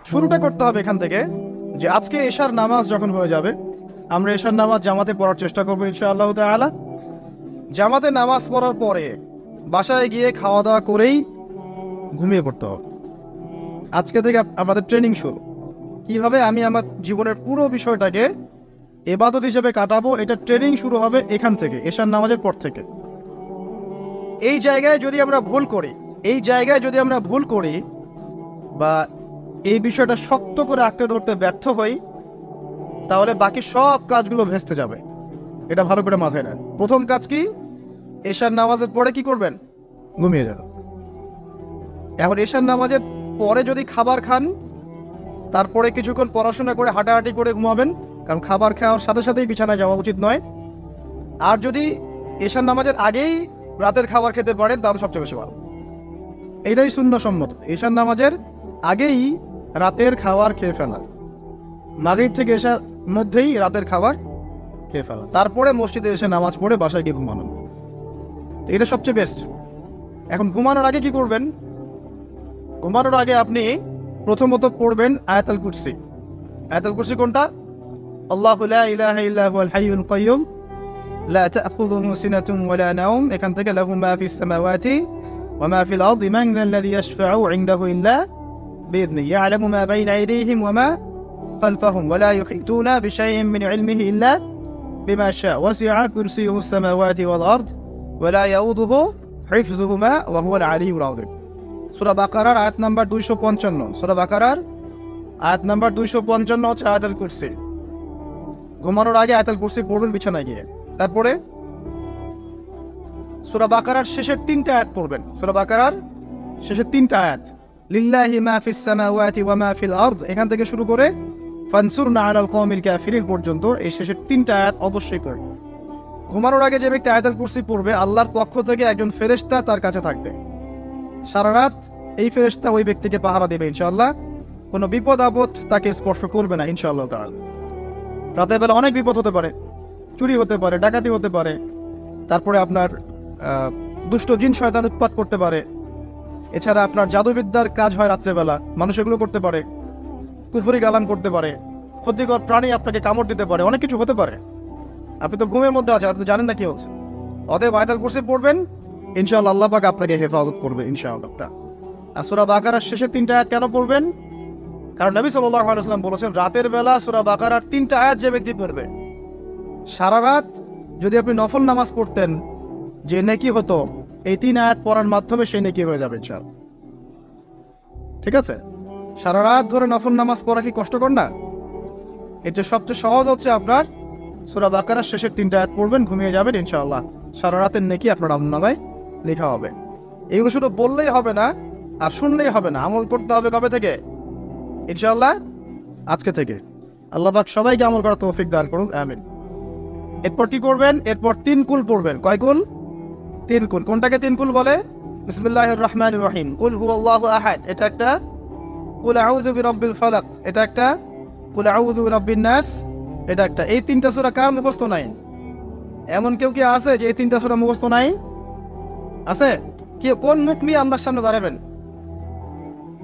শুরুটা করতে হবে এখান থেকে যে আজকে এশার নামাজ যখন হয়ে যাবে, আমরা এশার নামাজ জামাতে পড়ার চেষ্টা করবো ইনশাআল্লাহ তাআলা। জামাতে নামাজ পড়ার পরে বাসায় গিয়ে খাওয়া দাওয়া করেই ঘুমিয়ে পড়তে হবে। আজকে থেকে আমাদের ট্রেনিং শুরু, কিভাবে আমি আমার জীবনের পুরো বিষয়টাকে ইবাদত হিসেবে কাটাবো, এটা ট্রেনিং শুরু হবে এখান থেকে, এশার নামাজের পর থেকে। এই জায়গায় যদি আমরা ভুল করি বা এই বিষয়টা শক্ত করে আঁকড়ে ধরতে ব্যর্থ হই, তাহলে বাকি সব কাজগুলো ভেস্তে যাবে। এটা ভালো করে মাথায় নেন। প্রথম কাজ কি? এশার নামাজের পরে কি করবেন? ঘুমিয়ে যাবেন। এখন এশার নামাজের পরে যদি খাবার খান, তারপরে কিছুক্ষণ পড়াশোনা করে হাঁটাহাঁটি করে ঘুমাবেন, কারণ খাবার খাওয়ার সাথে সাথেই বিছানায় যাওয়া উচিত নয়। আর যদি এশার নামাজের আগেই রাতের খাবার খেতে পারেন তাহলে সবচেয়ে বেশি ভালো। এইটাই সুন্নাহসম্মত, এশার নামাজের আগেই রাতের খাবার খেয়ে ফেলা, মাগরিব থেকে এশার মধ্যেই রাতের খাবার খেয়ে ফেলা, তারপরে মসজিদে এসে নামাজ পড়ে বাসায় গিয়ে ঘুমানো, এটা সবচেয়ে বেস্ট। এখন ঘুমানোর আগে কি করবেন? ঘুমানোর আগে আপনি প্রথমত পড়বেন আয়াতুল কুরসি। আয়াতুল কুরসি কোনটা? আল্লাহু লা ইলাহা ইল্লা হুয়াল হাইয়ুল কাইয়্যুম লা তা'খুযুহু সিনাতুন ওয়া লা নাওম, এখান থেকে লাহু মা ফিস সামাওয়াতি ওয়া মা ফিল আরদি মান যাল্লাযী ইয়াশফা'ু ইনদাহু ইল্লা বিইذনিহি ইয়া'লামু মা বাইনা আইদিহিম ওয়া মা খালফাহুম ওয়া লা ইউহীতুনা বিশাইইন মিন ইলমিহি ইল্লা বিমা শা'a ওয়াসি'a কুরসিয়ুহু সামাওয়াতি ওয়াল আরদ ওয়া লা ইয়াউদুহু হিফযুহুমা ওয়া হুয়াল আলিয়্যুল আযীম। সূরা বাকারার আয়াত নাম্বার 255। সূরা বাকারার আয়াত নাম্বার 255 হচ্ছে আয়াতুল কুরসি। ঘুমানোর আগে আয়াতুল কুরসি পড়বেন বিছানায় গিয়ে। তারপরে সূরা বাকারার শেষের 3টা আয়াত পড়বেন। সূরা বাকারার শেষের 3টা আয়াত, লিল্লাহি মা ফিস সামাওয়াতি ওয়া মা ফিল আরদ, এখান থেকে শুরু করে ফানসুরনা আলাল কওমিল কাফিরিন পর্যন্ত এই শেষের 3টা আয়াত অবশ্যই পড়বেন। ঘুমানোর আগে যে ব্যক্তি আয়াতুল কুরসি পড়বে, আল্লাহর পক্ষ থেকে একজন ফেরেশতা তার কাছে থাকবে সারা রাত। এই ফেরেশতা ওই ব্যক্তিকে পাহারা দেবে ইনশাআল্লাহ, কোনো বিপদ আপদ তাকে স্পর্শ করবে না ইনশাআল্লাহ তাআলা। রাতের বেলা অনেক বিপদ হতে পারে, চুরি হতে পারে, ডাকাতি হতে পারে, তারপরে আপনার দুষ্ট জিন শয়তান উৎপাত করতে পারে, এছাড়া আপনার জাদুবিদ্যার কাজ হয় রাত্রেবেলা, মানুষ এগুলো করতে পারে, কুফরি গালাম করতে পারে, ক্ষতিকর প্রাণী আপনাকে কামড় দিতে পারে, অনেক কিছু হতে পারে। আপনি তো ঘুমের মধ্যে আছেন, আপনি তো জানেন না কি হচ্ছে। অতএব আয়াতুল কুরসি পড়বেন, ইনশাআল্লাহ আল্লাহ পাক আপনাকে হেফাজত করবে ইনশাআল্লাহ। আর সূরা বাকারার শেষের 3টা আয়াত কেন পড়বেন? কারণ নবী সাল্লাল্লাহু আলাইহি ওয়াসাল্লাম বলেছেন, রাতের বেলা সূরা বাকারার 3টা আয়াত যে ব্যক্তি পড়বে, সারা রাত যদি আপনি নফল নামাজ পড়তেন যে নেকি হতো, এই 3 আয়াত পড়ার মাধ্যমে সেই নেকি হয়ে যাবে ইনশাআল্লাহ। ঠিক আছে? সারা রাত ধরে নফল নামাজ পড়া কি কষ্টকর না? এটা সবচেয়ে সহজ হচ্ছে আপনার সূরা বাকারার শেষের 3টা আয়াত পড়বেন, ঘুমিয়ে যাবেন ইনশাআল্লাহ, সারা রাতের নেকি আপনার আমলনামায় লেখা হবে। এগুলো শুধু বললেই হবে না আর শুনলেই হবে না, আমল করতে হবে কবে থেকে? ইনশাআল্লাহ আজকে থেকে। আল্লাহ পাক সবাইকে আমল করার তৌফিক দান করুন, আমিন। এরপর কি করবেন? এরপর 3 কুল পড়বেন। কয় কুল? 3 কুল। কোনটাকে 3 কুল বলে? বিসমিল্লাহির রহমানির রহিম, কুল হুয়াল্লাহু আহাদ, এটা একটা। কুল আউযু বিরাব্বিল ফালাক, এটা একটা। কুল আউযু বিরাব্বিন নাস, এটা একটা। এই 3টা সূরা কার মুখস্থ নাই? এমন কেউ কি আছে যে এই 3টা সূরা মুখস্থ নাই? আছে? কি কোন মুখ নিয়ে আল্লাহর সামনে দাঁড়াবেন?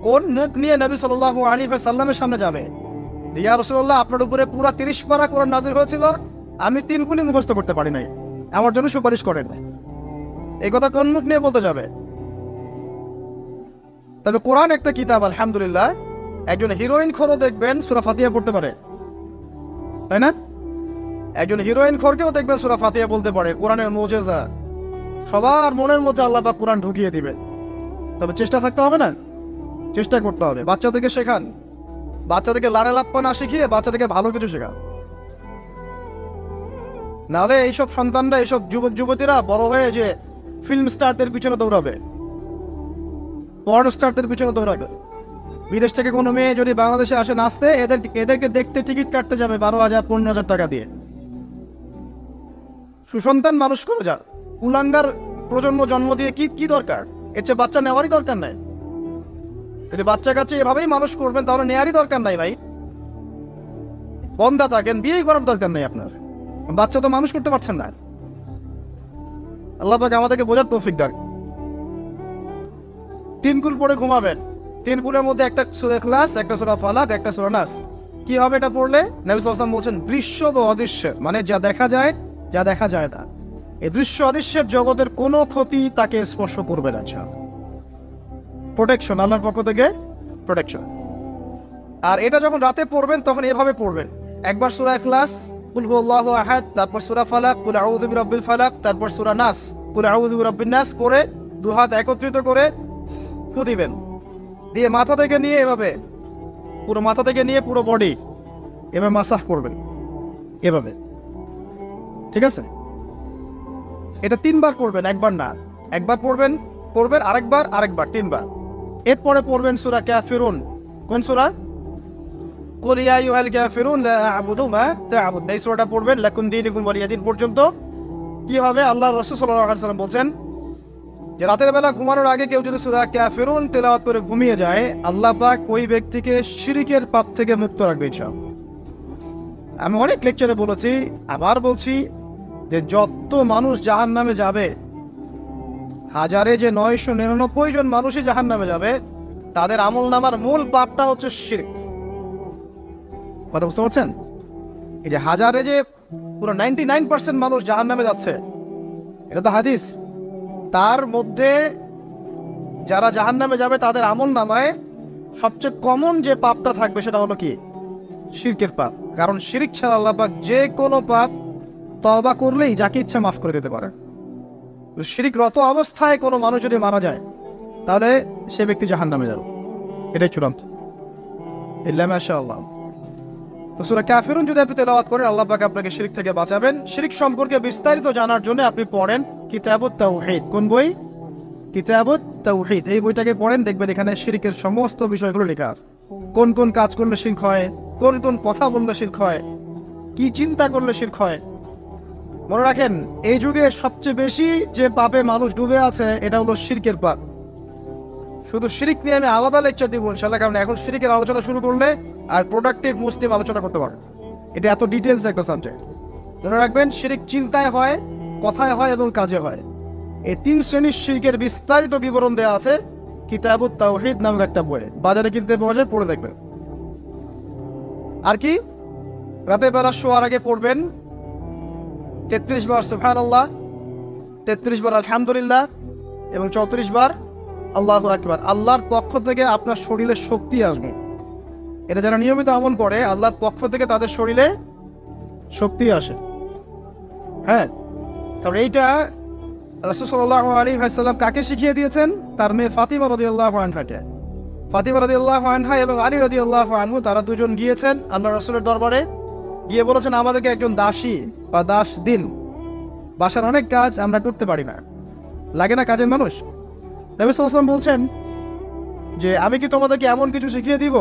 কোন মুখ নিয়ে নবী সাল্লাল্লাহু আলাইহি ওয়াসাল্লামের সামনে যাবে? ইয়া রাসূলুল্লাহ, আপনার উপরে পুরো 30 পারা কোরআন নাযিল হয়েছিল, আমি 3 কুলই মুখস্থ করতে পারি নাই, আমার জন্য সুপারিশ করেন। এই কথা কোন মুখ নিয়ে বলতে যাবে? তবে কোরআন একটা কিতাব, আলহামদুলিল্লাহ। একজন হিরোইন খোরও দেখবেন সূরা ফাতিহা পড়তে পারে, তাই না? একজন হিরোইন খোরকেও দেখবেন সূরা ফাতিহা বলতে পারে। কোরআনের মুজিজা, সবার মনের মধ্যে আল্লাহ পাক কোরআন ঢুকিয়ে দিবেন। তবে চেষ্টা থাকতে হবে না? চেষ্টা করতে হবে। বাচ্চাদেরকে শেখান, বাচ্চাদেরকে লাড়া লাপ্পা না শিখিয়ে বাচ্চাদেরকে ভালো কিছু শেখান। নাহলে এইসব সন্তানরা, এইসব যুবক যুবতীরা বড় হয়ে যে ফিল্ম স্টারদের পিছনে দৌড়াবে, পর্ন স্টারদের পিছনে দৌড়াবে। বিদেশ থেকে কোনো মেয়ে যদি বাংলাদেশে আসে নাচতে, এদেরকে দেখতে টিকিট কাটতে যাবে 12,000 15,000 টাকা দিয়ে। সুসন্তান মানুষ করে যান, কুলাঙ্গার প্রজন্ম জন্ম দিয়ে কি দরকার? এর চেয়ে বাচ্চা নেওয়ারই দরকার নাই। যদি বাচ্চা কাছে এভাবেই মানুষ করবেন তাহলে নেয়ারই দরকার নাই ভাই। বন্ধা থাকেন, বিয়েই করার দরকার নেই আপনার। বাচ্চা তো মানুষ করতে পারছেন না। আল্লাহ পাক আমাদেরকে বোঝার তৌফিক দান। 3 কুল পড়ে ঘুমাবেন। 3 ফুলের মধ্যে একটা সূরা ইখলাস, একটা সূরা ফালাক, একটা সূরা নাস। কি হবে এটা পড়লে? নবী সাল্লাল্লাহু আলাইহি ওয়াসাল্লাম বলছেন দৃশ্য বা অদৃশ্য, মানে যা দেখা যায় যা দেখা যায় না, এই দৃশ্য অদৃশ্যের জগতের কোনো ক্ষতি তাকে স্পর্শ করবে না। প্রোটেকশন, আল্লাহর পক্ষ থেকে প্রোটেকশন। আর এটা যখন রাতে পড়বেন তখন এভাবে পড়বেন, একবার সূরা ইখলাস কুল হুয়াল্লাহু আহাদ, তারপর সূরা ফালাক কুল আউযু বিরাব্বিল ফালাক, তারপর সূরা নাস কুল আউযু বিরাব্বিন নাস পড়ে 2 হাত একত্রিত করে ফু দিবেন, দিয়ে মাথা থেকে নিয়ে এভাবে পুরো মাথা থেকে নিয়ে পুরো বডি এভাবে মাসাজ করবেন এভাবে, ঠিক আছে? এটা 3 বার করবেন, একবার না। একবার পড়বেন আরেকবার 3 বার। এরপরে পড়বেন সূরা কাফিরুন। কোন সূরা? কুল ইয়া আইয়ুহাল কাফিরুন লা আ'বুদু মা তা'বুদুন। এই সূরাটা পড়বেন লাকুম দীনুকুম ওয়ালিয়া দীন পর্যন্ত। কি হবে? আল্লাহর রাসূল সাল্লাল্লাহু আলাইহি ওয়াসাল্লাম বলছেন যে রাতের বেলা ঘুমানোর আগে কেউ যদি সূরা কাফিরুন তেলাওয়াত করে ঘুমিয়ে যায়, আল্লাহ পাক ওই ব্যক্তিকে শিরকের পাপ থেকে মুক্ত রাখবে ইনশাআল্লাহ। আমি অনেক লেকচারে বলেছি, আবার বলছি যে যত মানুষ জাহান্নামে যাবে, হাজারে যে 999 জন মানুষই জাহান্নামে যাবে, তাদের আমলনামার মূল পাপটা হচ্ছে শিরক। কথা বুঝতে পারছেন? এই যে হাজারে যে পুরো 99% মানুষ জাহান্নামে যাচ্ছে, এটা তো হাদিস। তার মধ্যে যারা জাহান্নামে যাবে তাদের আমলনামায় সবচেয়ে কমন যে পাপটা থাকবে সেটা হলো কি? শিরকের পাপ। কারণ শিরক ছাড়া আল্লাহ পাক যে কোনো পাপ তওবা করলেই যাকে ইচ্ছা মাফ করে দিতে পারে। শিরকরত অবস্থায় কোনো মানুষ যদি মারা যায় তাহলে সে ব্যক্তি জাহান্নামে যাবে, এটাই চূড়ান্ত। ইল্লা মাশাআল্লাহ। তো সূরা কাফিরুন যদি আপনি তেলাওয়াত করেন, আল্লাহ পাক আপনাকে শিরক থেকে বাঁচাবেন। শিরক সম্পর্কে বিস্তারিত জানার জন্য আপনি পড়েন কিতাবুত তাওহীদ। কোন বই? কিতাবুত তাওহীদ। এই বইটাকে পড়েন, দেখবেন এখানে শিরকের সমস্ত বিষয়গুলো লেখা আছে। কোন কোন কাজ করলে শিরক হয়, কোন কোন কথা বললে শিরক হয়, কি চিন্তা করলে শিরক হয়। মনে রাখেন, এই যুগে সবচেয়ে বেশি যে পাপে মানুষ ডুবে আছে এটা হলো শিরকের পাপ। শুধু শিরক নিয়ে আমি আলাদা লেকচার দিব ইনশাআল্লাহ, কারণ এখন শিরকের আলোচনা শুরু করলে আর প্রোডাক্টিভ মুসলিম আলোচনা করতে পারবে। এটা এত ডিটেলস একটা সাবজেক্ট। মনে রাখবেন, শিরক চিন্তায় হয়, কথায় হয় এবং কাজে হয়। এই 3 শ্রেণীর শিরকের বিস্তারিত বিবরণ দেওয়া আছে কিতাবুত তাওহীদ নামক একটা বইয়ে। বাজারে কিনতে পাওয়া যায়, পড়ে দেখবেন। আর কি? রাতের বেলা শোয়ার আগে পড়বেন 33 বার সুবহানাল্লাহ, 33 বার আলহামদুলিল্লাহ এবং 34 বার আল্লাহু আকবার। আল্লাহর পক্ষ থেকে আপনার শরীরে শক্তি আসবে। এটা যারা নিয়মিত আমল করে, আল্লাহর পক্ষ থেকে তাদের শরীরে শক্তি আসে। হ্যাঁ, কারণ এইটা রাসূল সাল্লাল্লাহু আলাইহি ওয়াসাল্লাম কাকে শিখিয়ে দিয়েছেন? তার মেয়ে ফাতিমা রাদিয়াল্লাহু আনহাকে। ফাতিমা রাদিয়াল্লাহু আনহা এবং আলী রাদিয়াল্লাহু আনহু, তারা দুজন গিয়েছেন আল্লাহ রাসূলের দরবারে, গিয়ে বলেছেন আমাদেরকে একজন দাসী বা দাস দিন, বাসার অনেক কাজ আমরা করতে পারি না, লাগে না কাজের মানুষ। নবী সাল্লাল্লাহু আলাইহি ওয়াসাল্লাম বলছেন যে আমি কি তোমাদেরকে এমন কিছু শিখিয়ে দিব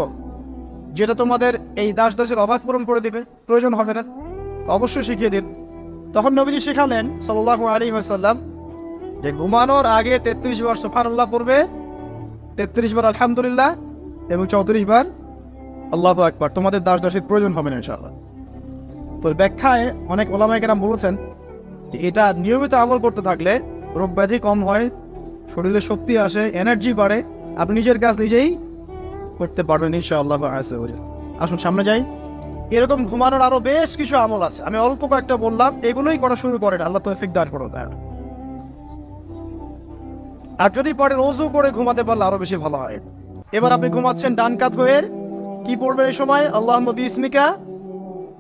যেটা তোমাদের এই দাস দাসের অভাব পূরণ করে দিবে, প্রয়োজন হবে না? অবশ্যই শিখিয়ে দিন। তখন নবীজি শিখালেন সাল্লাল্লাহু আলাইহি ওয়াসাল্লাম যে ঘুমানোর আগে 33 বার সুবহানাল্লাহ পড়বে, 33 বার আলহামদুলিল্লাহ এবং 34 বার আল্লাহু আকবার। তোমাদের দাস দাসের প্রয়োজন হবে না ইনশাআল্লাহ। তো ব্যাখ্যায় অনেক ওলামায়ে কেরাম বলেছেন যে এটা নিয়মিত আমল করতে থাকলে রোগ ব্যাধি কম হয়, শরীরে শক্তি আসে, এনার্জি বাড়ে, আপনি নিজের কাজ নিজেই করতে পারবেন ইনশাআল্লাহ। আসুন সামনে যাই। এরকম ঘুমানোর আরো বেশ কিছু আমল আছে, আমি অল্প কয়েকটা বললাম, এগুলোই করা শুরু করেন, আল্লাহ তৌফিক দান করুন। আর যদি পরে ওযু করে ঘুমাতে পারলে আরো বেশি ভালো হয়। এবার আপনি ঘুমাচ্ছেন ডান কাত হয়ে, কি পড়বেন এই সময়? আল্লাহুম্মা বিসমিকা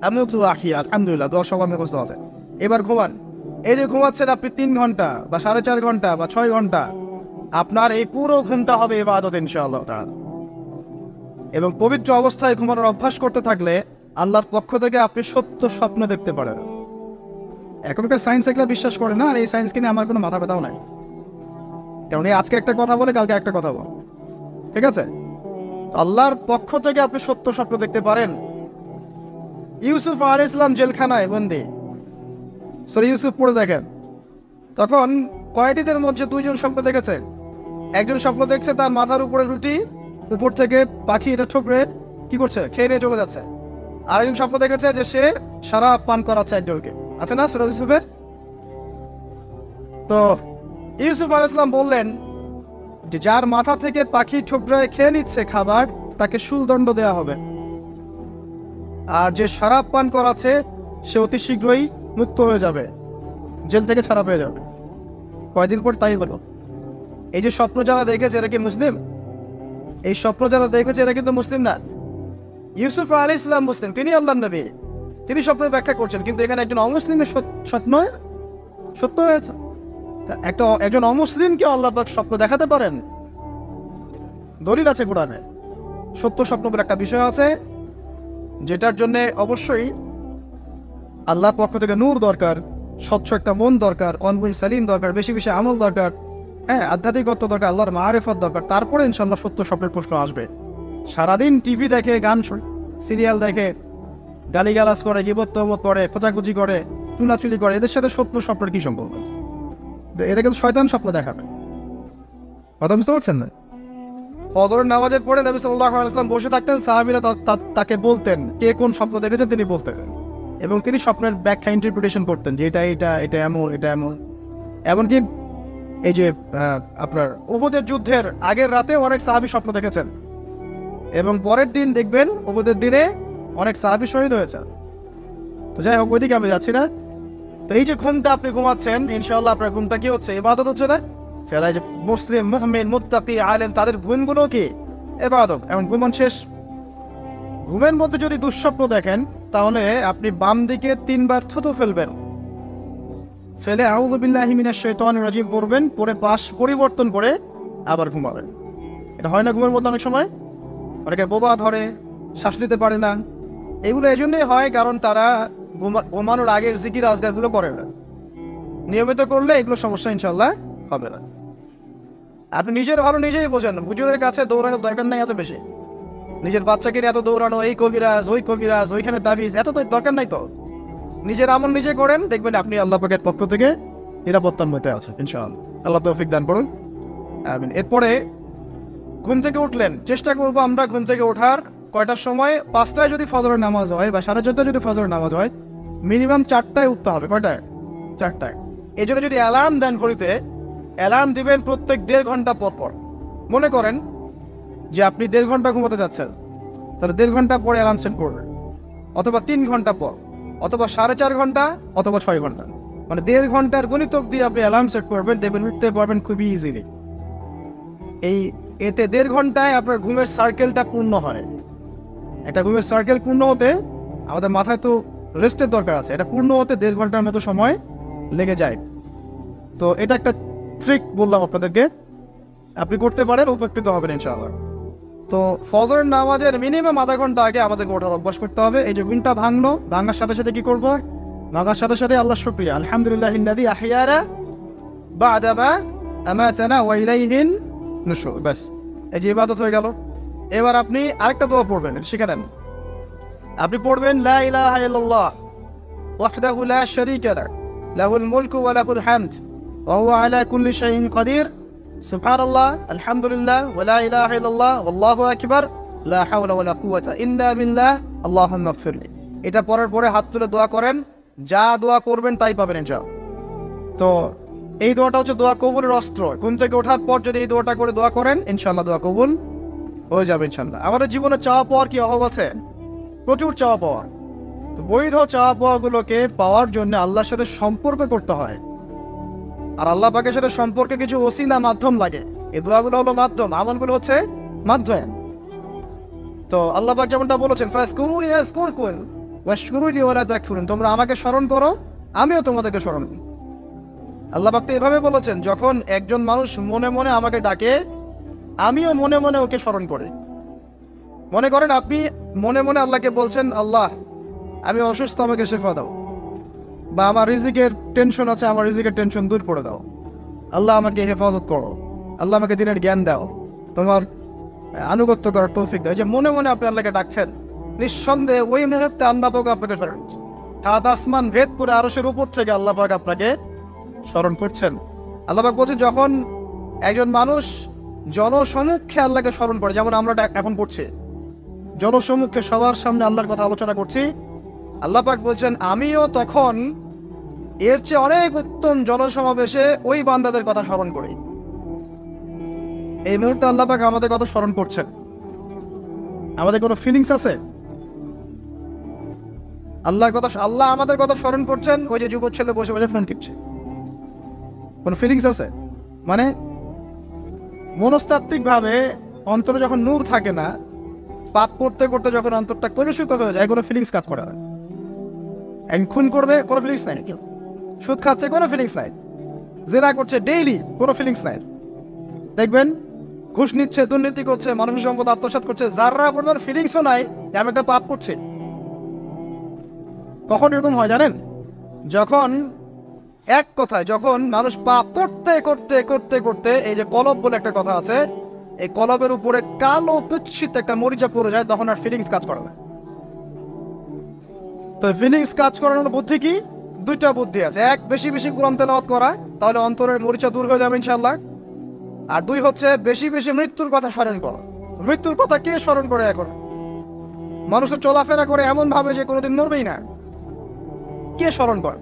আমুতু ওয়া আহইয়া, আলহামদুলিল্লাহ, দোয়া সবার মুখস্থ আছে। এবার ঘুমান। এই যে ঘুমাচ্ছেন আপনি 3 ঘন্টা বা 4.5 ঘন্টা বা 6 ঘন্টা, আপনার এই পুরো ঘুমটা হবে ইবাদত ইনশাআল্লাহ তাআলা। এবং পবিত্র অবস্থায় ঘুমানোর অভ্যাস করতে থাকলে আল্লাহর পক্ষ থেকে আপনি সত্য স্বপ্ন দেখতে পারেন। এখনকার সায়েন্স এগুলো বিশ্বাস করে না, আর এই সায়েন্সকে নিয়ে আমার কোনো মাথা ব্যথাও নাই। কারণ এই আজকে একটা কথা বলে কালকে একটা কথা বল, ঠিক আছে? আল্লাহর পক্ষ থেকে আপনি সত্য স্বপ্ন দেখতে পারেন। ইউসুফ আলাইহিস সালাম জেলখানায় বন্দী, সূরা ইউসুফ পড়ে দেখেন। তখন কয়েদিদের মধ্যে 2 জন স্বপ্ন দেখেছে। একজন স্বপ্ন দেখছে তার মাথার উপরে রুটি, উপর থেকে পাখি এটা ঠোকরে কি করছে, খেয়ে নিয়ে চলে যাচ্ছে। আরেকজন স্বপ্ন দেখেছে যে সে শরাব পান করাচ্ছে একজনকে, আছে না সূরা ইউসুফের? তো ইউসুফ আলাইহিস সালাম বললেন যে যার মাথা থেকে পাখি ঠোকরায় খেয়ে নিচ্ছে খাবার তাকে শুলদণ্ড দেওয়া হবে, আর যে শরাব পান করাচ্ছে সে অতি শীঘ্রই মুক্ত হয়ে যাবে, জেল থেকে ছাড়া পেয়ে যাবে। কয়দিন পর তাই হলো। এই যে স্বপ্ন যারা দেখেছে এরা কি মুসলিম? এই স্বপ্ন যারা দেখেছে এরা কিন্তু মুসলিম না। ইউসুফ আলাইহিস সালাম মুসলিম, তিনি আল্লাহর নবী, তিনি স্বপ্নের ব্যাখ্যা করছেন, কিন্তু এখানে একজন অমুসলিমের স্বপ্ন সত্য হয়েছে। একজন অমুসলিমকে আল্লাহ পাক স্বপ্ন দেখাতে পারেন, দলিল আছে কোরআনে। সত্য স্বপ্ন বলে একটা বিষয় আছে, যেটার জন্য অবশ্যই আল্লাহর পক্ষ থেকে নূর দরকার, স্বচ্ছ একটা মন দরকার, কলবুল সালিম দরকার, বেশি বেশি আমল দরকার, হ্যাঁ, আধ্যাত্মিকত্ব দরকার, আল্লাহর মারিফত দরকার। তারপরে ইনশাআল্লাহ সত্য স্বপ্নের প্রশ্ন আসবে। সারাদিন টিভি দেখে, গান সিরিয়াল দেখে, গালিগালাজ করে, গীবত তহমত করে, খোঁচাখুচি করে, চুলাচুলি করে, এদের সাথে সত্য স্বপ্নের কি সম্পর্ক আছে? এটা কিন্তু শয়তান স্বপ্ন দেখাবে। কথা বুঝতে পারছেন না? ফজরের নামাজের পরে নবী সাল্লাল্লাহু আলাইহি ওয়াসাল্লাম বসে থাকতেন, সাহাবীরা তাকে বলতেন কে কোন স্বপ্ন দেখেছেন তিনি বলতেন, এবং তিনি স্বপ্নের ব্যাখ্যা ইন্টারপ্রিটেশন করতেন যে এটা এমন, এটা এমন। এমনকি এই যে আপনার উহুদের যুদ্ধের আগের রাতে অনেক সাহাবী স্বপ্ন দেখেছেন, এবং পরের দিন দেখবেন উহুদের দিনে অনেক সাহাবী শহীদ হয়েছে। তো যাই হোক, ওইদিকে আমি যাচ্ছি না। তো এই যে ঘুমটা আপনি ঘুমাচ্ছেন, ইনশাআল্লাহ আপনার ঘুমটা কি হচ্ছে? ইবাদত হচ্ছে না? যারা যে মুসলিম, মুমিন, মুত্তাকি, আলেম, তাদের ঘুমগুলো কি ইবাদত। এখন ঘুমন শেষ, ঘুমের মধ্যে যদি দুঃস্বপ্ন দেখেন তাহলে আপনি বাম দিকে 3 বার থুতু ফেলবেন, ফেলে আউযু বিল্লাহি মিনাশ শাইতানির রাজিম পড়বেন, পরে পাশ পরিবর্তন করে আবার ঘুমাবেন। এটা হয় না ঘুমের মধ্যে অনেক সময়? অনেকে বোবা ধরে, শ্বাস নিতে পারে না। এগুলো এই জন্যই হয় কারণ তারা ঘুমানোর আগের জিকির আজগারগুলো করে না। নিয়মিত করলে এগুলো সমস্যা ইনশাল্লাহ হবে না। আপনি নিজের ভালো নিজেই বোঝেন, হুজুরের কাছে দৌড়ানোর দরকার নাই এত বেশি। নিজের বাচ্চাকে এত দৌড়ানো, এই কবিরাজ, ওই কবিরাজ, ওইখানে তাবিজ, এত তো দরকার নাই। তো নিজের আমল নিজে করেন, দেখবেন আপনি আল্লাহ পাকের পক্ষ থেকে নিরাপত্তার মধ্যে আছেন ইনশাআল্লাহ। আল্লাহ তৌফিক দান করুন, আমিন। এরপরে ঘুম থেকে উঠলেন, চেষ্টা করবো আমরা ঘুম থেকে ওঠার কয়টার সময়? 5টায় যদি ফজরের নামাজ হয় বা 4:30টায় যদি ফজরের নামাজ হয়, মিনিমাম 4টায় উঠতে হবে। কয়টায়? 4টায়। এই জন্য যদি অ্যালার্ম দেন ঘড়িতে, অ্যালার্ম দিবেন প্রত্যেক 1.5 ঘন্টা পর পর। মনে করেন যে আপনি 1.5 ঘন্টা ঘুমাতে যাচ্ছেন, তাহলে 1.5 ঘন্টা পরে অ্যালার্ম সেট করবেন, অথবা 3 ঘন্টা পর, অথবা 4.5 ঘন্টা, অথবা 6 ঘন্টা, মানে 1.5 ঘন্টার গণিতক দিয়ে আপনি অ্যালার্ম সেট করবেন, দেখবেন উঠতে পারবেন খুবই ইজিলি। এতে 1.5 ঘন্টায় আপনার ঘুমের সার্কেলটা পূর্ণ হয়। একটা ঘুমের সার্কেল পূর্ণ হতে আমাদের মাথায় তো রেস্টের দরকার আছে, এটা পূর্ণ হতে 1.5 ঘন্টার মতো সময় লেগে যায়। তো এটা একটা ট্রিক বললাম আপনাদেরকে, আপনি করতে পারেন, উপকৃত হবেন ইনশাআল্লাহ। তো ফজরের নামাজের মিনিমাম আধা ঘন্টা আগে আমাদেরকে ওঠার অভ্যাস করতে হবে। এই যে ঘুমটা ভাঙার সাথে সাথে কি করবো? ভাঙার সাথে সাথে আল্লাহ শুকরিয়া, আলহামদুলিল্লাহিল্লাযী আহইয়ানা বা'দা মা আমাতানা ওয়া ইলাইহিন নুশুর। ব্যাস, এই যে ইবাদত হয়ে গেল। এবার আপনি আরেকটা দোয়া পড়বেন, শিখে নেন। আপনি পড়বেন লা ইলাহা ইল্লাল্লাহ ওয়াহদাহু লা শারীকা লাহু লাহুল মুলকু ওয়া লাহুল হামদ ওয়া হুয়া আলা কুল্লি শাইইন কাদির সুবহানাল্লাহ আলহামদুলিল্লাহ ওয়া লা ইলাহা ইল্লাল্লাহ ওয়াল্লাহু আকবার লা হাওলা ওয়া লা কুওয়াতা ইল্লা বিল্লাহ আল্লাহুম্মা ইগফিরলি। এটা পড়ার পরে হাত তুলে দোয়া করেন, যা দোয়া করবেন তাই পাবেন ইনশাআল্লাহ। তো এই দোয়াটা হচ্ছে দোয়া কবুলের অস্ত্র। ঘুম থেকে ওঠার পর যদি এই দোয়াটা করে দোয়া করেন, ইনশাআল্লাহ দোয়া কবুল হয়ে যাবে ইনশাআল্লাহ। আমাদের জীবনে চাওয়া পাওয়ার কি অভাব আছে? প্রচুর চাওয়া পাওয়া। তো বৈধ চাওয়া পাওয়াগুলোকে পাওয়ার জন্য আল্লাহর সাথে সম্পর্ক করতে হয়, আর আল্লাহ পাকের সাথে সম্পর্কে কিছু ওসিলা মাধ্যম লাগে। এই দোয়াগুলো হলো মাধ্যম, আমলগুলো হচ্ছে মাধ্যম। তো আল্লাহ পাক যেমনটা বলেছেন, ফাযকুরুনি আযকুরকুম ওয়াশকুরুলি ওয়া লা তাকফুরুন, তোমরা আমাকে স্মরণ করো, আমিও তোমাদেরকে স্মরণ করি। আল্লাহ পাক তো এভাবে বলেছেন, যখন একজন মানুষ মনে মনে আমাকে ডাকে, আমিও মনে মনে ওকে স্মরণ করি। মনে করেন আপনি মনে মনে আল্লাহকে বলছেন, আল্লাহ আমি অসুস্থ, আমাকে শেফা দাও, বা আমার রিজিকের টেনশন আছে, আমার রিজিকের টেনশন দূর করে দাও, আল্লাহ আমাকে হেফাজত করো, আল্লাহ আমাকে দিনের জ্ঞান দাও, তোমার আনুগত্য করার তৌফিক দাও। যে মনে মনে আপনি আল্লাহকে ডাকছেন, নিঃসন্দেহে ওই মুহূর্তে আল্লাহ পাক আপনাকে স্মরণ করছেন। সাত আসমান ভেদ করে আরশের উপর থেকে আল্লাহ পাক আপনাকে স্মরণ করছেন। আল্লাহ পাক বলছেন, যখন একজন মানুষ জনসমক্ষে আল্লাহকে স্মরণ করে, যেমন আমরা এখন করছি, জনসমক্ষে সবার সামনে আল্লাহর কথা আলোচনা করছি, আল্লাহ পাক বলছেন আমিও তখন এর চেয়ে অনেক উত্তম জনসমাবেশে ওই বান্দাদের কথা স্মরণ করি। এই মুহূর্তে আল্লাহ পাক আমাদের কথা স্মরণ করছেন, আমাদের কোনো ফিলিংস আছে? আল্লাহ আমাদের কথা স্মরণ করছেন, ওই যে যুবক ছেলে বসে বসে ফোন টিপছে, কোনো ফিলিংস আছে? মানে মনস্তাত্ত্বিক ভাবে অন্তরে যখন নূর থাকে না, পাপ করতে করতে যখন অন্তরটা কলুষিত হয়ে যায়, কোনো ফিলিংস কাজ করে না। খুন করবে, কোনো ফিলিংস নাই। সুদ খাচ্ছে, কোনো ফিলিংস নাই। জেনা করছে ডেইলি, কোনো ফিলিংস নাই। দেখবেন ঘুষ নিচ্ছে, দুর্নীতি করছে, মানুষের সম্পদ আত্মসাৎ করছে, যারা পরিমাণ ফিলিংসও নাই যে আমি একটা পাপ করছি। কখন এরকম হয় জানেন? যখন এক কথায় যখন মানুষ পাপ করতে করতে করতে করতে, এই যে কলব বলে একটা কথা আছে, এই কলবের উপরে কালো কুৎসিত একটা মরিচা পড়ে যায়, তখন আর ফিলিংস কাজ করে না। তো ফিলিংস কাজ করানোর বুদ্ধি কি? দুইটা বুদ্ধি আছে। এক, বেশি বেশি কোরআন তেলাওয়াত করা, তাহলে অন্তরের মরিচা দূর হয়ে যাবে ইনশাআল্লাহ। আর দুই হচ্ছে বেশি বেশি মৃত্যুর কথা স্মরণ করা। মৃত্যুর কথা কে স্মরণ করে এখন? মানুষ তো চলাফেরা করে এমন ভাবে যে কোনোদিন মরবেই না। কে স্মরণ করে?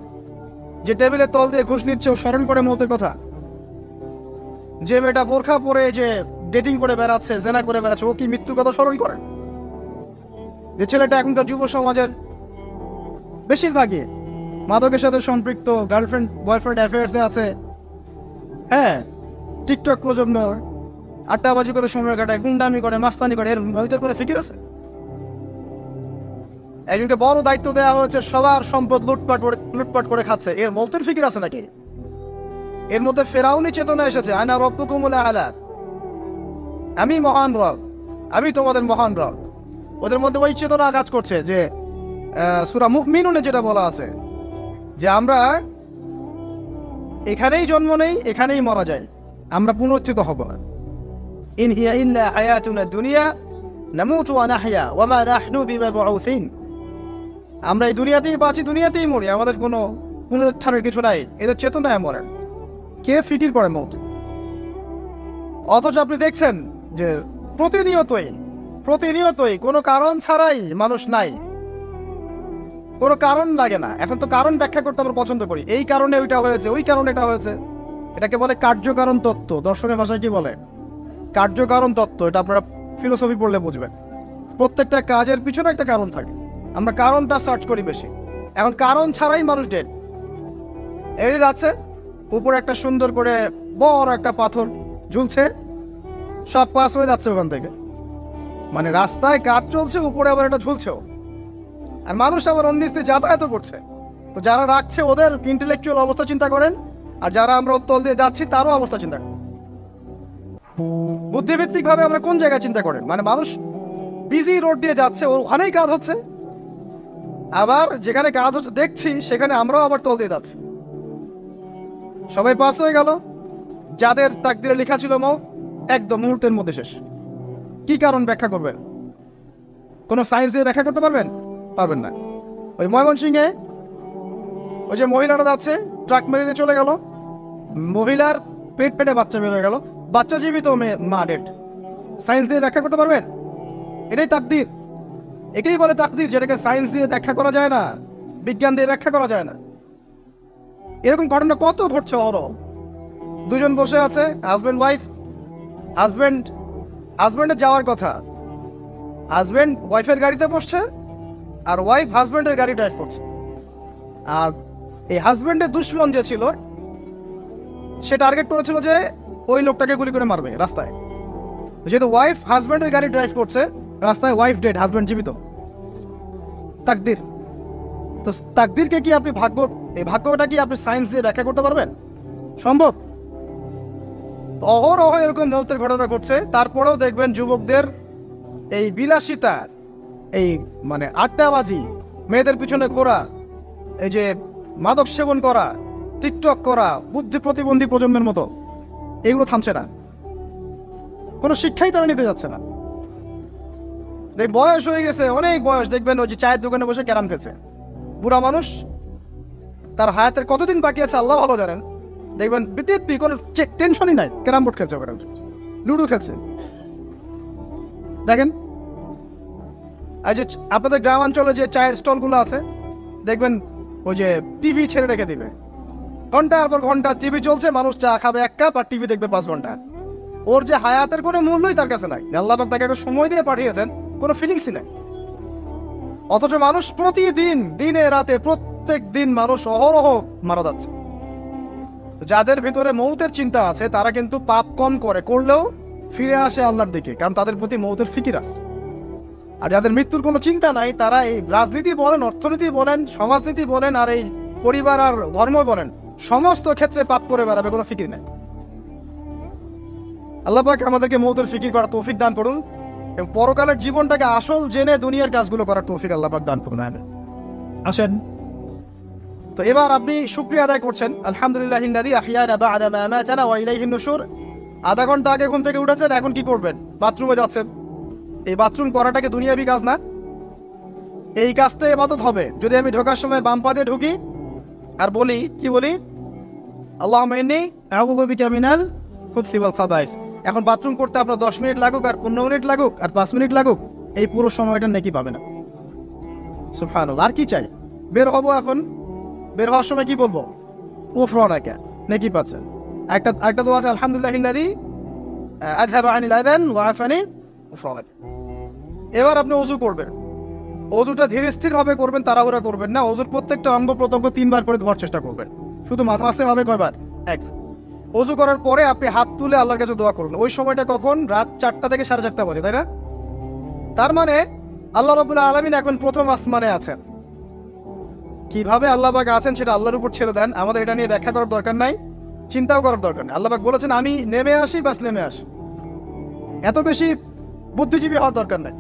যে টেবিলের তল দিয়ে ঘুষ নিচ্ছে ও স্মরণ করে মৌতের কথা? যে মেয়েটা বোরখা পরে যে ডেটিং করে বেড়াচ্ছে, জেনা করে বেড়াচ্ছে, ও কি মৃত্যুর কথা স্মরণ করে? যে ছেলেটা এখনকার যুব সমাজের বেশিরভাগই মাদকের সাথে সম্পৃক্ত, গার্লফ্রেন্ড বয়ফ্রেন্ড অ্যাফেয়ার্সে আছে, হ্যাঁ, টিকটক প্রজন্ম, আড্ডাবাজি করে সময় কাটায়, গুন্ডামি করে, মাস্তানি করে, এর ভিতর করে ফিকির আছে? একজনকে বড় দায়িত্ব দেওয়া হয়েছে, সবার সম্পদ লুটপাট করে খাচ্ছে, এর মৌতের ফিকির আছে নাকি? এর মধ্যে ফেরাউনি চেতনা এসেছে, আনা রব্বুকুমুল আ'লা, আমি মহান রব, আমি তোমাদের মহান রব। ওদের মধ্যে ওই চেতনা কাজ করছে যে সূরা মুমিনুনে যেটা বলা আছে যে আমরা এখানেই জন্ম নেই, এখানেই মারা যাই, আমরা পুনরুত্থিত হব না। ইন হিয়া ইল্লা হায়াতুনা দুনিয়া নামুতু ওয়া নাহয়া ওয়া মা নাহনু বিমাবউসিন। আমরা এই দুনিয়াতেই বাঁচি, দুনিয়াতেই মরি, আমাদের কোনো পুনরুত্থানের কিছু নাই। এদের চেতনায় মরেন। কে ফিকির করে মত? অথচ আপনি দেখছেন যে প্রতিনিয়তই কোনো কারণ ছাড়াই মানুষ নাই, কোনো কারণ লাগে না। এখন তো কারণ ব্যাখ্যা করতে আমরা পছন্দ করি, এই কারণে ওইটা হয়েছে, ওই কারণে এটা হয়েছে। এটাকে বলে কার্যকারণ তত্ত্ব। দর্শনের ভাষায় কি বলে? কার্যকারণ তত্ত্ব। এটা আপনারা ফিলোসফি পড়লে বুঝবেন। প্রত্যেকটা কাজের পিছনে একটা কারণ থাকে, আমরা কারণটা সার্চ করি বেশি। এখন কারণ ছাড়াই মানুষ ডেড। এই যাচ্ছে, উপরে একটা সুন্দর করে বড় একটা পাথর ঝুলছে, সব পাস হয়ে যাচ্ছে ওখান থেকে। মানে রাস্তায় কাজ চলছে, উপরে আবার এটা ঝুলছেও, আর মানুষ আবার অন্যস্তে যাতায়াত করছে। তো যারা রাখছে ওদের ইন্টেলেকচুয়াল অবস্থা চিন্তা করেন, আর যারা আমরা তল দিয়ে যাচ্ছি তারও অবস্থা চিন্তা করেন। বুদ্ধিভিত্তিক ভাবে আমরা কোন জায়গায় চিন্তা করেন? মানে মানুষ বিজি রোড দিয়ে যাচ্ছে, ওখানেই কাজ হচ্ছে, আবার যেখানে কাজ হচ্ছে দেখছি সেখানে আমরাও আবার তল দিয়ে যাচ্ছি। সবাই পাস হয়ে গেল, যাদের তাকদিরে লেখা ছিল মৌত একদম মুহূর্তের মধ্যে শেষ। কি কারণ ব্যাখ্যা করবেন? কোনো সায়েন্স দিয়ে ব্যাখ্যা করতে পারবেন? পারবেন না। ওই ময়মনসিংহে ওই যে মহিলাটা যাচ্ছে, ট্রাক মেরে দিয়ে চলে গেল, মহিলার পেটে বাচ্চা বের হয়ে গেল, বাচ্চা জীবিত, মা ডেড। সায়েন্স দিয়ে ব্যাখ্যা করতে পারবেন? এটাই তাকদির। একেই বলে তাকদির, যেটাকে সায়েন্স দিয়ে ব্যাখ্যা করা যায় না, বিজ্ঞান দিয়ে ব্যাখ্যা করা যায় না। এরকম ঘটনা কত ঘটছে। দুজন বসে আছে, হাজব্যান্ড ওয়াইফ, হাজব্যান্ডের যাওয়ার কথা, হাজব্যান্ড ওয়াইফের গাড়িতে বসছে, আর ওয়াইফ হাজব্যান্ডের গাড়ি ড্রাইভ করছে। আর এই হাজব্যান্ডের দুশ্মন যে ছিল, সে টার্গেট করেছিল যে ওই লোকটাকে গুলি করে মারবে রাস্তায়। যেহেতু ওয়াইফ হাজব্যান্ডের গাড়ি ড্রাইভ করছে, রাস্তায় ওয়াইফ ডেড, হাজব্যান্ড জীবিত। তাকদির। তো তাকদিরকে কি আপনি এই ভাগ্যটা কি আপনি সায়েন্স দিয়ে ব্যাখ্যা করতে পারবেন? সম্ভব? অহরহ এরকম মৌতের ঘটনা ঘটছে। তারপরেও দেখবেন যুবকদের এই বিলাসিতা, এই মানে আড্ডাবাজি, মেয়েদের পিছনে ঘোরা, এই যে মাদক সেবন করা, টিকটক করা, বুদ্ধি প্রতিবন্ধী প্রজন্মের মতো, এগুলো থামছে না। কোনো শিক্ষাই তারা নিতে যাচ্ছে না। বয়স হয়ে গেছে, অনেক বয়স, দেখবেন ওই যে চায়ের দোকানে বসে ক্যারাম খেলছে। বুড়া মানুষ, তার হায়াতের কতদিন বাকি আছে আল্লাহ ভালো জানেন। দেখবেন বিদ্যুৎ কোনো টেনশনই নাই, ক্যারাম বোর্ড খেলছে, লুডো খেলছে। দেখেন আর যে আপনাদের গ্রামাঞ্চলে যে চায়ের স্টলগুলো আছে, দেখবেন ওই যে টিভি ছেড়ে রেখে দিবে, ঘন্টার পর ঘন্টা টিভি চলছে, মানুষ চা খাবে 1 কাপ আর টিভি দেখবে 5 ঘন্টা। ওর যে হায়াতের কোনো মূল্যই তার কাছে নাই। আল্লাহ পাক তাকে একটা সময় দিয়ে পাঠিয়েছেন, কোনো ফিলিংসই নাই। অথচ মানুষ প্রতিদিন, দিনে রাতে, প্রত্যেক দিন মানুষ অহরহ মারা যাচ্ছে। যাদের ভিতরে মৌতের চিন্তা আছে তারা কিন্তু পাপ কম করলেও ফিরে আসে আল্লাহর দিকে, কারণ তাদের প্রতি মৌতের ফিকির আছে। আর যাদের মৃত্যুর কোনো চিন্তা নাই তারা এই রাজনীতি বলেন, অর্থনীতি বলেন, সমাজনীতি বলেন, আর এই পরিবার আর ধর্ম বলেন, সমস্ত ক্ষেত্রে পাপ করে বেড়াবে, কোনো ফিকির নাই। আল্লাহ পাক আমাদেরকে মৌতের ফিকির করার তৌফিক দান করুন এবং পরকালের জীবনটাকে আসল জেনে দুনিয়ার কাজগুলো করার তৌফিক আল্লাহ পাক দান করুন। আসেন, তো এবার আপনি শুকরিয়া আদায় করছেন, আলহামদুলিল্লাহিল্লাযী আহইয়ানা বা'দা মা আমাতানা ওয়া ইলাইহিন নুশুর। আধা ঘন্টা আগে ঘুম থেকে উঠেছেন, এখন কি করবেন? বাথরুমে যাচ্ছেন। এই বাথরুম করাটাকে দুনিয়াবি কাজ না? এই কাজটা ইবাদত হবে যদি আমি ঢোকার সময় বাম পা দিয়ে ঢুকি আর বলি, কি বলি? আল্লাহুম্মা ইন্নী আউযু বিকা মিনাল খুবসি ওয়াল খাবাইস। এখন বাথরুম করতে আপনার 10 মিনিট লাগুক আর 15 মিনিট লাগুক আর 5 মিনিট লাগুক, এই পুরো সময়টা নেকি পাবে না। সুবহানাল্লাহ। আর কি চাই? বের হবো, এখন বের হওয়ার সময় কি বলবো? উফরানাকা, নেকি পাচ্ছেন। একটা দোয়া আছে, আলহামদুলিল্লাহিল্লাযী আযহাবা আনিল আযান ওয়া আফানি উফরানাকা। এবার আপনি ওযু করবেন। ওযুটা ধীরে স্থির ভাবে করবেন, তাড়াহুড়া করবেন না। ওযুর প্রত্যেকটা অঙ্গ প্রত্যঙ্গ 3 বার করে ধোয়ার চেষ্টা করবেন। শুধু মাথা আসতে হবে কয়বার? 1। ওযু করার পরে আপনি হাত তুলে আল্লাহর কাছে দোয়া করুন। ওই সময়টা কখন? রাত 4টা থেকে 4:30 বাজে, তাই না? তার মানে আল্লাহ রাব্বুল আলামিন এখন প্রথম আসমানে আছেন। কিভাবে আল্লাহ পাক আছেন সেটা আল্লাহর উপর ছেড়ে দেন, আমাদের এটা নিয়ে ব্যাখ্যা করার দরকার নাই, চিন্তাও করার দরকার নেই। আল্লাহ পাক বলেছেন আমি নেমে আসি, বাস নেমে আসি। এত বেশি বুদ্ধিজীবী হওয়ার দরকার নাই।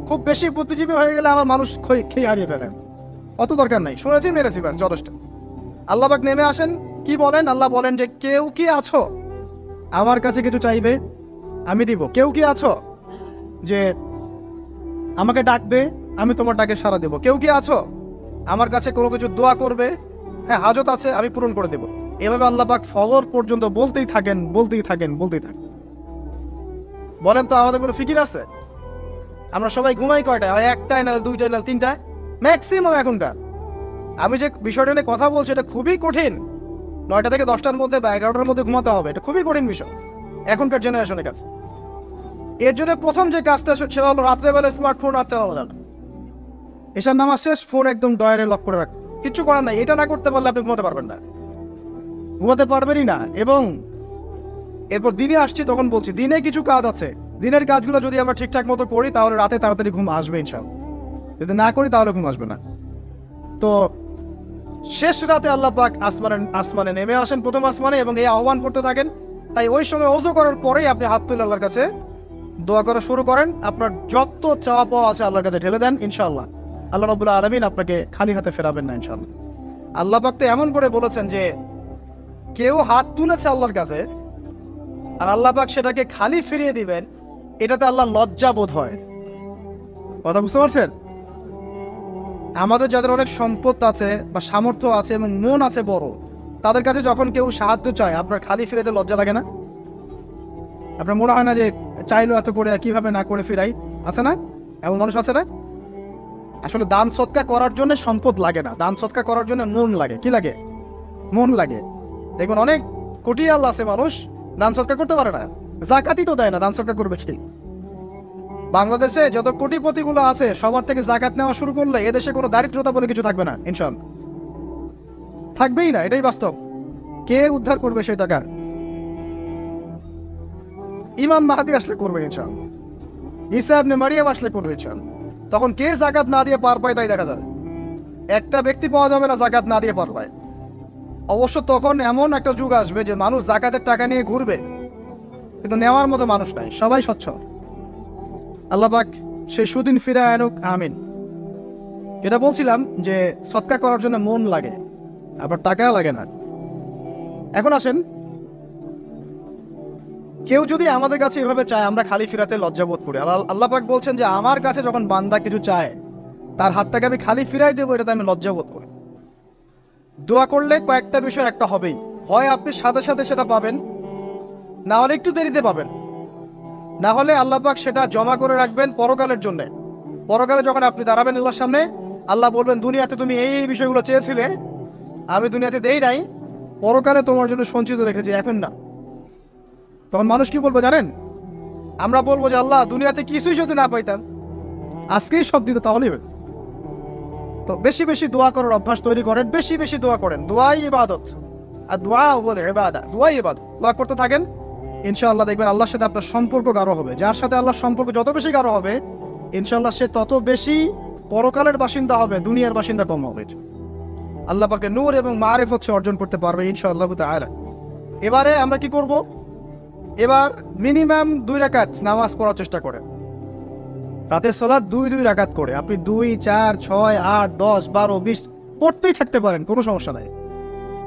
খুব বেশি বুদ্ধিজীবী হয়ে গেলে আমার মানুষ খেয়ে হারিয়ে ফেলে, অত দরকার নাই। শুনেছি, মেরেছি, বাস যথেষ্ট। আল্লাহ পাক নেমে আসেন, কি বলেন? আল্লাহ বলেন যে কেউ কি আছো আমার কাছে কিছু চাইবে, আমি দিব। কেউ কি আছো যে আমাকে ডাকবে, আমি তোমার ডাকে সাড়া দেব। কেউ কি আছো আমার কাছে কোনো কিছু দোয়া করবে, হ্যাঁ হাজত আছে, আমি পূরণ করে দেব। এভাবে আল্লাহ পাক ফজর পর্যন্ত বলতেই থাকেন। বলেন তো আমাদের কোনো ফিকির আছে? আমরা সবাই ঘুমাই কয়টায়? হয় 1টায়, না 2টায়, না 3টায়, ম্যাক্সিমাম এখনকার। আমি যে বিষয়টা নিয়ে কথা বলছি এটা খুবই কঠিন। 9টা থেকে 10টার মধ্যে বা 11টার মধ্যে ঘুমাতে হবে, এটা খুবই কঠিন বিষয় এখনকার জেনারেশনের কাছে। এর জন্য প্রথম যে কাজটা সেটা হলো রাত্রেবেলা স্মার্টফোন আর চালানো যাবে। এসার নামাজ শেষ, ফোন একদম ডয়ারে লক করে রাখবে। কিচ্ছু করার নাই। এটা না করতে পারলে আপনি ঘুমাতে পারবেন না, ঘুমাতে পারবেনই না। এবং এরপর দিনে আসছি, তখন বলছি দিনে কিছু কাজ আছে। দিনের কাজগুলো যদি আমরা ঠিকঠাক মতো করি তাহলে রাতে তাড়াতাড়ি ঘুম আসবে ইনশাআল্লাহ। যদি না করি তাহলে ঘুম আসবে না। তো শেষ রাতে আল্লাহ পাক আসমানে নেমে আসেন, প্রথম আসমানে, এবং এই আহ্বান করতে থাকেন। তাই ওই সময় ওযু করার পরেই আপনি হাত তুলে আল্লাহর কাছে দোয়া করা শুরু করেন। আপনার যত চাওয়া পাওয়া আছে আল্লাহর কাছে ঢেলে দেন, ইনশাআল্লাহ আল্লাহ রাব্বুল আলামিন আপনাকে খালি হাতে ফেরাবেন না ইনশাআল্লাহ। আল্লাহ পাক তো এমন করে বলেছেন যে কেউ হাত তুলেছে আল্লাহর কাছে আর আল্লাহ পাক সেটাকে খালি ফিরিয়ে দিবেন, এটাতে আল্লাহ লজ্জা বোধ হয়। কথা বুঝতে পারছেন? আমাদের যাদের অনেক সম্পদ আছে বা সামর্থ্য আছে এবং মন আছে বড়, তাদের কাছে যখন কেউ সাহায্য চায় আপনার খালি ফিরে দিতে লজ্জা লাগে না? আপনার মনে হয় না যে চাইলো এত করে কিভাবে না করে ফিরাই? আছে না এমন মানুষ? আছে না? আসলে দান সৎকা করার জন্য সম্পদ লাগে না, দান সৎকা করার জন্য মন লাগে। কি লাগে? মন লাগে। দেখুন অনেক কোটি আল্লাহ আছে মানুষ দান সৎকা করতে পারে না, জাকাতই তো দেয় না, দান সৎকা করবে কি? বাংলাদেশে যত কোটিপতিগুলো আছে সবার থেকে জাকাত নেওয়া শুরু করলে এদেশে কোনো দারিদ্রতা বলে কিছু থাকবে না ইনশাআল্লাহ, থাকবেই না। এটাই বাস্তব। কে উদ্ধার করবে সেই টাকা? ইমাম মাহদী আসলে করবেন ইনশাআল্লাহ, ঈসা ইবনে মারিয়াম আসলে করবে ইনশাআল্লাহ। তখন কে জাকাত না দিয়ে পার পায় তাই দেখা যাবে। একটা ব্যক্তি পাওয়া যাবে না জাকাত না দিয়ে পার পায়। অবশ্য তখন এমন একটা যুগ আসবে যে মানুষ জাকাতের টাকা নিয়ে ঘুরবে, কিন্তু নেওয়ার মতো মানুষ নাই, সবাই সচ্ছল। আল্লাহ পাক সেই সুদিন ফিরে আনুক, আমিন। এটা বলছিলাম যে সৎকা করার জন্য মন লাগে, আবার টাকা লাগে না। এখন আসেন, কেউ যদি আমাদের কাছে এভাবে চায় আমরা খালি ফিরাতে লজ্জাবোধ করি। আল্লাহ পাক বলছেন যে আমার কাছে যখন বান্দা কিছু চায় তার হাতটাকে আমি খালি ফিরাই দেবো, এটাতে আমি লজ্জাবোধ করি। দোয়া করলে কয়েকটা বিষয় একটা হবেই, হয় আপনি সাথে সাথে সেটা পাবেন, না হলে একটু দেরিতে পাবেন, না হলে আল্লাহ পাক সেটা জমা করে রাখবেন পরকালের জন্য। পরকালে যখন আপনি দাঁড়াবেন আল্লাহর সামনে, আল্লাহ বলবেন দুনিয়াতে তুমি এই বিষয়গুলো চেয়েছিলে, আমি দুনিয়াতে দেই নাই, পরকালে তোমার জন্য সঞ্চিত রেখেছি, এখন না। তখন মানুষ কি বলবো জানেন? আমরা বলবো যে আল্লাহ দুনিয়াতে কিছুই যদি না পাইতাম, আজকেই সব দিত তাহলেই হতো। তো বেশি বেশি দোয়া করার অভ্যাস তৈরি করেন, বেশি বেশি দোয়া করেন। দোয়াই ইবাদত, আর দোয়া বলে ইবাদা, দোয়াই ইবাদত। দোয়া করতে থাকেন, ইনশাআল্লাহ দেখবেন আল্লাহর সাথে আপনার সম্পর্ক গাঢ় হবে। যার সাথে আল্লাহর সম্পর্ক যত বেশি গাঢ় হবে, ইনশাআল্লাহ সে তত বেশি পরকালের বাসিন্দা হবে, দুনিয়ার বাসিন্দা কম হবে। আল্লাহ পাকে নূর এবং মারিফত সে অর্জন করতে পারবে ইনশাআল্লাহ তাআলা। এবারে আমরা কি করব? এবার মিনিমাম 2 রাকাত নামাজ পড়ার চেষ্টা করেন। রাতের সালাত 2 রাকাত করে আপনি 2, 4, 6, 8, 10, 12, 20 পড়তেই থাকতে পারেন, কোনো সমস্যা নাই।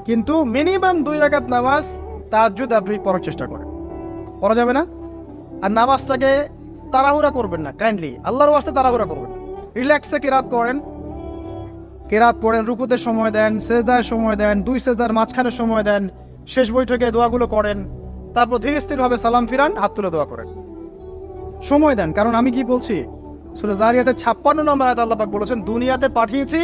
কিন্তু মিনিমাম 2 রাকাত নামাজ তাহাজ্জুদ আপনি পড়ার চেষ্টা করেন। পড়া যাবে না? আর নামাজটাকে তাড়াহুড়া করবেন না, কাইন্ডলি আল্লাহর ওয়াস্তে তাড়াহুড়া করবেন। রিল্যাক্সে কিরাত করেন, কিরাত পড়েন, রুকুতে সময় দেন, সেজদায় সময় দেন, 2 সেজদার মাঝখানে সময় দেন, শেষ বৈঠকে দোয়াগুলো করেন, তারপর ধীরে স্থিরভাবে সালাম ফিরান, হাত তুলে দোয়া করেন, সময় দেন। কারণ আমি কি বলছি, সূরা জারিয়াতে 56 নম্বর আয়াতে আল্লাহ পাক বলেছেন দুনিয়াতে পাঠিয়েছি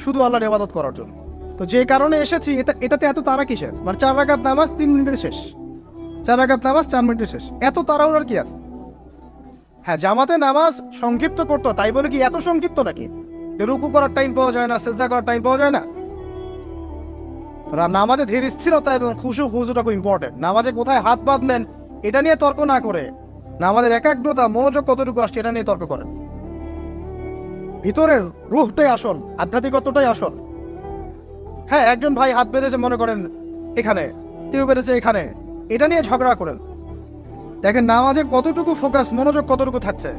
শুধু আল্লাহর ইবাদত করার জন্য। তো যে কারণে এসেছি এটাতে এত তাড়া কিসের? মানে 4 রাকাত নামাজ 3 মিনিটে শেষ, 4 রাকাত নামাজ 4 মিনিটে শেষ, এত তাড়াহুড়ার কি আছে? হ্যাঁ, জামাতে নামাজ সংক্ষিপ্ত করতো, তাই বলে কি এত সংক্ষিপ্ত নাকি রুকু করার টাইম পাওয়া যায় না, সেজদা করার টাইম পাওয়া যায় না? নামাজে ধীর স্থিরতা এবং খুশুটা খুব ইম্পর্টেন্ট। নামাজে কোথায় হাত বাঁধলেন এটা নিয়ে তর্ক না করে, নামাজের একাগ্রতা মনোযোগ কতটুকু আসছে এটা নিয়ে তর্ক করেন। ভিতরের রুহটাই আসল, আধ্যাত্মিকতাটাই আসল। হ্যাঁ, একজন ভাই হাত বেঁধেছে মনে করেন এখানে, কেউ বেঁধেছে এখানে, এটা নিয়ে ঝগড়া করেন। দেখেন নামাজে কতটুকু ফোকাস, মনোযোগ কতটুকু থাকছে,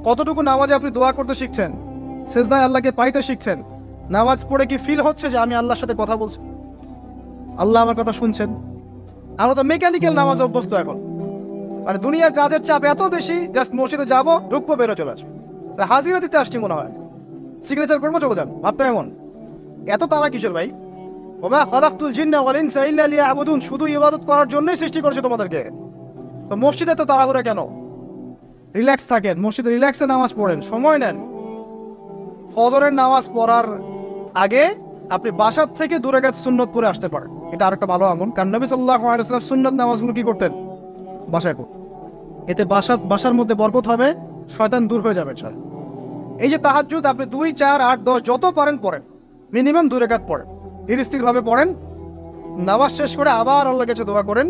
কতটুকু নামাজে আপনি দোয়া করতে শিখছেন, সেজদায় আল্লাহকে পাইতে শিখছেন। নামাজ পড়ে কি ফিল হচ্ছে যে আমি আল্লাহর সাথে কথা বলছি, আল্লাহ আমার কথা শুনছেন? আমরা তো মেকানিক্যাল নামাজ অভ্যস্ত এখন। মানে দুনিয়ার কাজের চাপ এত বেশি, জাস্ট মসজিদে যাবো, ঢুকবো, বেরো, চলে আসবো, হাজিরা দিতে আসছি মনে হয়, সিগনেচার করবো, চলে যান, ভাবটা এমন। এত তারা কিশোর ভাই? ওমা খালাকতুল জিন্না ওয়াল ইনসা ইল্লা লিয়াবুদুন, শুধু ইবাদত করার জন্যই সৃষ্টি করেছে তোমাদেরকে। তো মসজিদে তো তাড়াহুড়া কেন? রিল্যাক্স থাকেন, মসজিদে রিল্যাক্সে নামাজ পড়েন, সময় নেন। ফজরের নামাজ পড়ার আগে আপনি বাসার থেকে 2 রাকাত সুন্নত পড়ে আসতে পারেন, এটা আরেকটা ভালো আমল। কারণ নবী সাল্লাল্লাহু আলাইহি ওয়াসাল্লাম সুন্নত নামাজগুলো কি করতেন? বাসায় করতেন। এতে বাসার মধ্যে বরকত হবে, শয়তান দূর হয়ে যাবে। এই যে তাহাজ্জুদ আপনি 2, 4, 8, 10 যত পারেন পড়েন, মিনিমাম 2 রাকাত পড়েন, ধীর স্থিরভাবে পড়েন। নামাজ শেষ করে আবার আল্লাহর কাছে দোয়া করেন,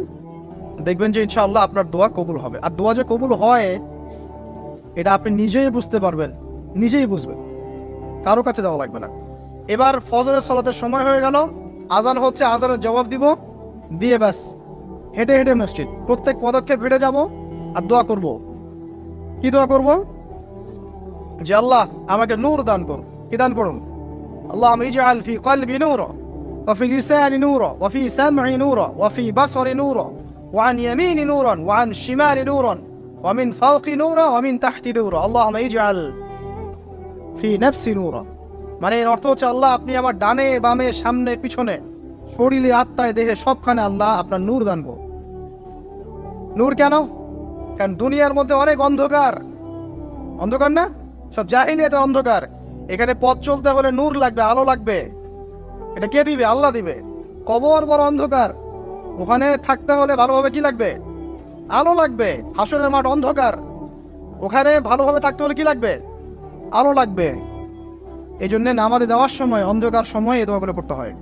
দেখবেন যে ইনশাআল্লাহ আপনার দোয়া কবুল হবে। আর দোয়া যে কবুল হয় এটা আপনি নিজেই বুঝতে পারবেন, নিজেই বুঝবেন, কারো কাছে যাওয়া লাগবে না। এবার ফজরের সালাতের সময় হয়ে গেল, আজান হচ্ছে, আজানের জবাব দিব, দিয়ে ব্যাস হেঁটে হেঁটে মসজিদ, প্রত্যেক পদক্ষেপ হেঁটে যাব আর দোয়া করব। কি দোয়া করব? যে আল্লাহ আমাকে নূর দান করুন। কি দান করুন? আল্লাহুম্মা ইজআল ফি কলবি নূরা ওয়া ফি লিসানি নূরা ওয়া ফি সাম'i নূরা ওয়া ফি বাসরি নূরা ওয়া আন ইয়ামিনি নূরান ওয়া আন শিমালি নূরান ওয়া মিন ফাওকি নূরা ওয়া মিন তাহতি নূরা আল্লাহুম্মা ইজআল ফি নাফসি নূরা। মানে এর অর্থ হচ্ছে আল্লাহ আপনি আমার ডানে বামে সামনে পিছনে শরীরে আত্মায় দেহে সবখানে আল্লাহ আপনার নূর দান করুন। নূর কেন? কারণ দুনিয়ার মধ্যে অনেক অন্ধকার, অন্ধকার না, সব জাহিলিয়াতের অন্ধকার। এখানে পথ চলতে হলে নূর লাগবে, আলো লাগবে। এটা কে দিবে? আল্লাহ দিবে। কবর বড় অন্ধকার, ওখানে থাকতে হলে ভালোভাবে কি লাগবে? আলো লাগবে। হাসরের মাঠ অন্ধকার, ওখানে ভালোভাবে থাকতে হলে কি লাগবে? আলো লাগবে। এই জন্য নামাজে যাওয়ার সময় অন্ধকার সময় এই দোয়াগুলো করতে হয়।